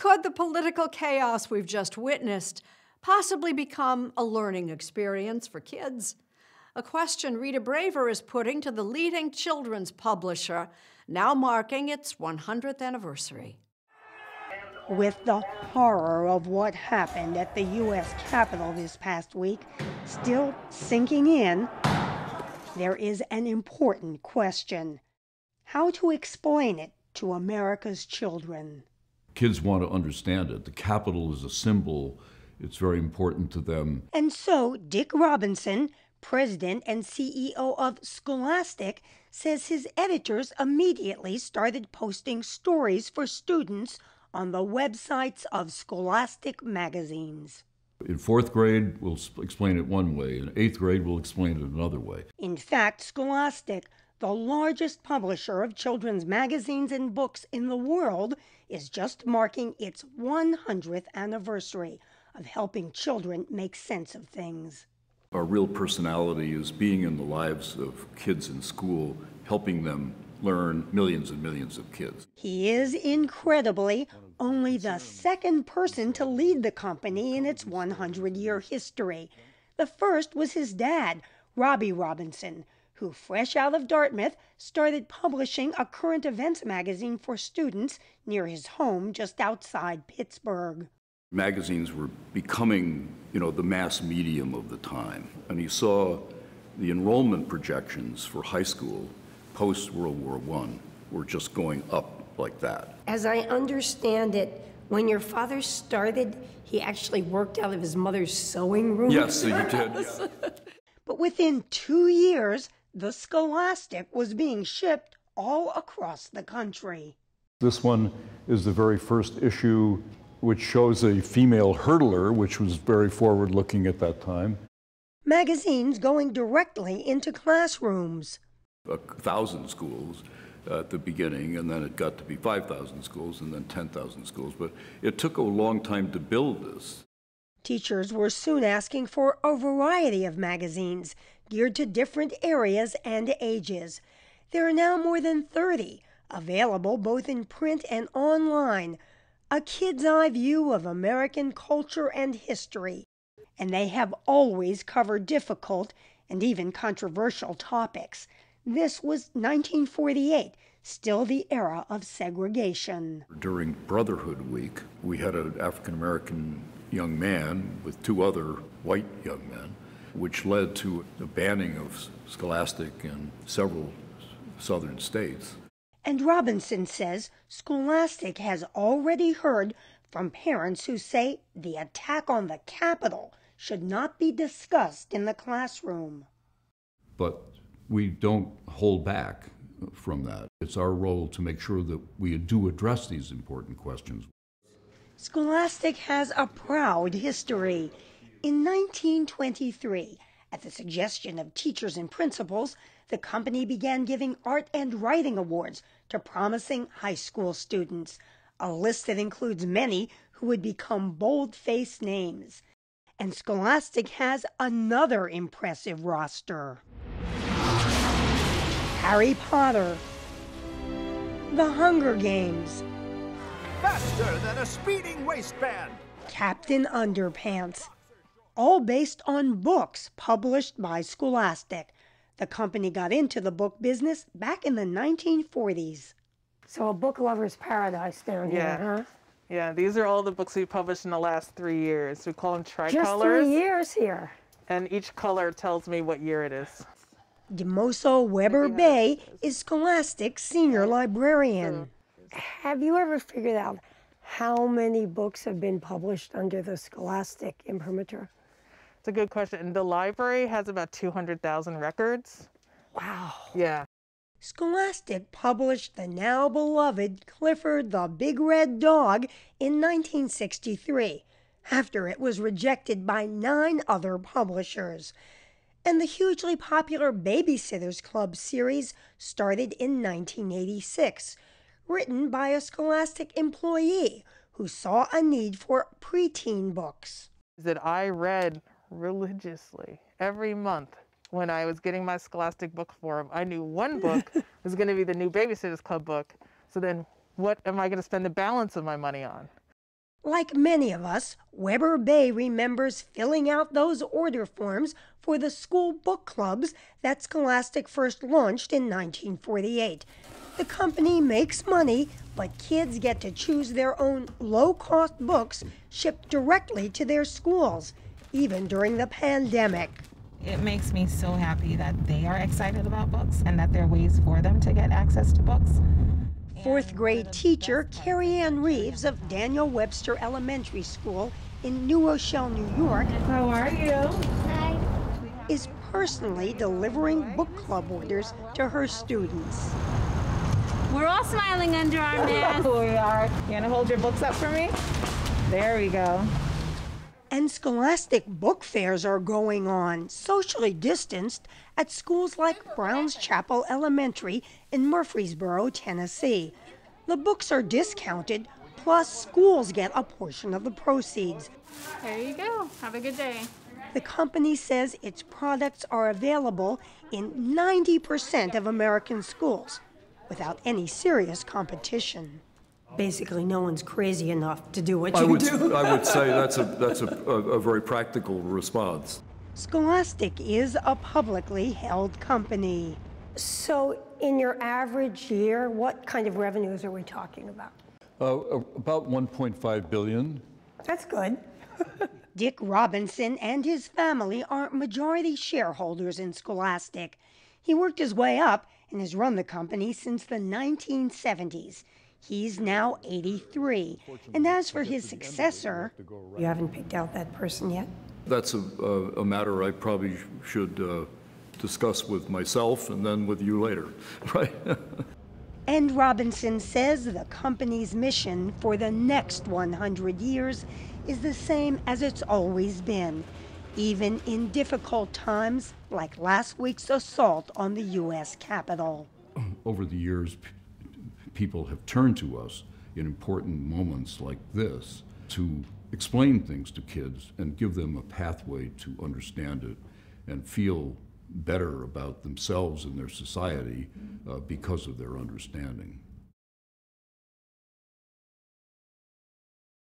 Could the political chaos we've just witnessed possibly become a learning experience for kids? A question Rita Braver is putting to the leading children's publisher, now marking its 100th anniversary. With the horror of what happened at the U.S. Capitol this past week still sinking in, there is an important question: how to explain it to America's children. Kids want to understand it. The Capitol is a symbol. It's very important to them. And so Dick Robinson, president and CEO of Scholastic, says his editors immediately started posting stories for students on the websites of Scholastic magazines. In fourth grade, we'll explain it one way. In eighth grade, we'll explain it another way. In fact, Scholastic, the largest publisher of children's magazines and books in the world, is just marking its 100th anniversary of helping children make sense of things. Our real personality is being in the lives of kids in school, helping them learn, millions and millions of kids. He is, incredibly, only the second person to lead the company in its 100-year history. The first was his dad, Robbie Robinson, who, fresh out of Dartmouth, started publishing a current events magazine for students near his home just outside Pittsburgh. Magazines were becoming, the mass medium of the time. And he saw the enrollment projections for high school post-World War I were just going up like that. As I understand it, when your father started, he actually worked out of his mother's sewing room? Yes, he did. Yeah. But within 2 years, the Scholastic was being shipped all across the country. This one is the very first issue, which shows a female hurdler, which was very forward-looking at that time. Magazines going directly into classrooms. 1,000 schools at the beginning, and then it got to be 5,000 schools, and then 10,000 schools. But it took a long time to build this. Teachers were soon asking for a variety of magazines geared to different areas and ages. There are now more than 30, available both in print and online. A kid's eye view of American culture and history. And they have always covered difficult and even controversial topics. This was 1948, still the era of segregation. During Brotherhood Week, we had an African-American young man with 2 other white young men, which led to the banning of Scholastic in several southern states. And Robinson says Scholastic has already heard from parents who say the attack on the Capitol should not be discussed in the classroom. But we don't hold back from that. It's our role to make sure that we do address these important questions. Scholastic has a proud history. In 1923, at the suggestion of teachers and principals, the company began giving art and writing awards to promising high school students, a list that includes many who would become bold-faced names. And Scholastic has another impressive roster. Harry Potter, The Hunger Games, Faster than a speeding waistband, Captain Underpants, all based on books published by Scholastic. The company got into the book business back in the 1940s. So a book lover's paradise down here, huh? Yeah, these are all the books we published in the last 3 years. We call them tricolors. Just 3 years here. And each color tells me what year it is. Demoso Weber Bay is Scholastic's senior librarian. Have you ever figured out how many books have been published under the Scholastic imprimatur? It's a good question. The library has about 200,000 records. Wow. Yeah. Scholastic published the now beloved Clifford the Big Red Dog in 1963, after it was rejected by 9 other publishers. And the hugely popular Babysitter's Club series started in 1986, written by a Scholastic employee who saw a need for preteen books. That I read religiously every month when I was getting my Scholastic book form. I knew one book was going to be the new Babysitter's Club book. So then what am I going to spend the balance of my money on? Like many of us, Weber Bay remembers filling out those order forms for the school book clubs that Scholastic first launched in 1948. The company makes money, but kids get to choose their own low-cost books shipped directly to their schools, even during the pandemic. It makes me so happy that they are excited about books and that there are ways for them to get access to books. Fourth grade teacher Carrie Ann Reeves of Daniel Webster Elementary School in New Rochelle, New York, How are you? Hi. is personally delivering book club orders to her students. We're all smiling under our masks. We are. You gonna hold your books up for me? There we go. And Scholastic book fairs are going on, socially distanced, at schools like Browns Chapel Elementary in Murfreesboro, Tennessee. The books are discounted, plus schools get a portion of the proceeds. There you go. Have a good day. The company says its products are available in 90% of American schools, without any serious competition. Basically, no one's crazy enough to do what you do. I would say that's a very practical response. Scholastic is a publicly held company. So, in your average year, what kind of revenues are we talking about? About 1.5 billion. That's good. Dick Robinson and his family are majority shareholders in Scholastic. He worked his way up and has run the company since the 1970s. He's now 83. And as for his successor, You haven't picked out that person yet? That's a matter I probably should discuss with myself and then with you later, right? and Robinson says the company's mission for the next 100 years is the same as it's always been, even in difficult times like last week's assault on the U.S. Capitol. Over the years, people have turned to us in important moments like this to explain things to kids and give them a pathway to understand it and feel better about themselves and their society because of their understanding.